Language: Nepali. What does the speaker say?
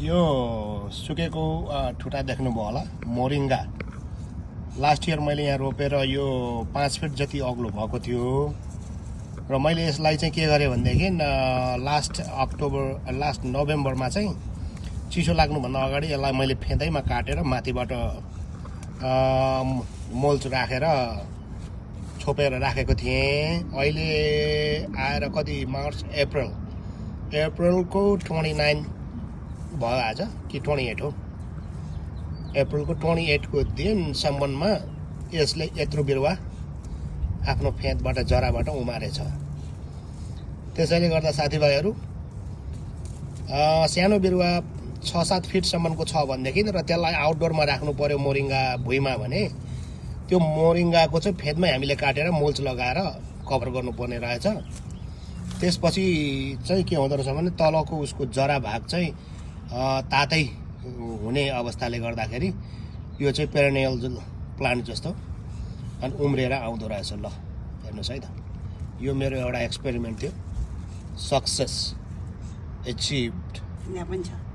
यो सुकेको ठुटा देख्नुभयो होला मोरिङ्गा लास्ट इयर मैले यहाँ रोपेर यो 5 फिट जति अग्लो भएको थियो र मैले यसलाई चाहिँ के गरेँ भनेदेखि लास्ट नोभेम्बरमा चाहिँ चिसो लाग्नुभन्दा अगाडि यसलाई मैले फेदैमा काटेर माथिबाट मोल्च राखेर छोपेर राखेको थिएँ। अहिले आएर कति मार्च अप्रिलको 29 भयो आज कि 28 हो। अप्रिलको 28 को दिनसम्ममा यसले यत्रो बिरुवा आफ्नो फेदबाट जराबाट उमारेछ। त्यसैले गर्दा साथीभाइहरू सानो बिरुवा 6-7 फिटसम्मको छ भनेदेखि र त्यसलाई आउटडोरमा राख्नु पर्यो मोरिङ्गा भुइँमा भने त्यो मोरिङ्गाको चाहिँ फेदमै हामीले काटेर मोल्च लगाएर कभर गर्नुपर्ने रहेछ। त्यसपछि चाहिँ के हुँदो रहेछ भने तलको उसको जरा भाग चाहिँ तातै हुने अवस्थाले गर्दाखेरि यो चाहिँ पेरेनियल प्लान्ट जस्तो अनि उम्रिएर आउँदो रहेछ। ल हेर्नुहोस् है त, यो मेरो एउटा एक्सपेरिमेन्ट थियो, सक्सेस एचिभ्ड।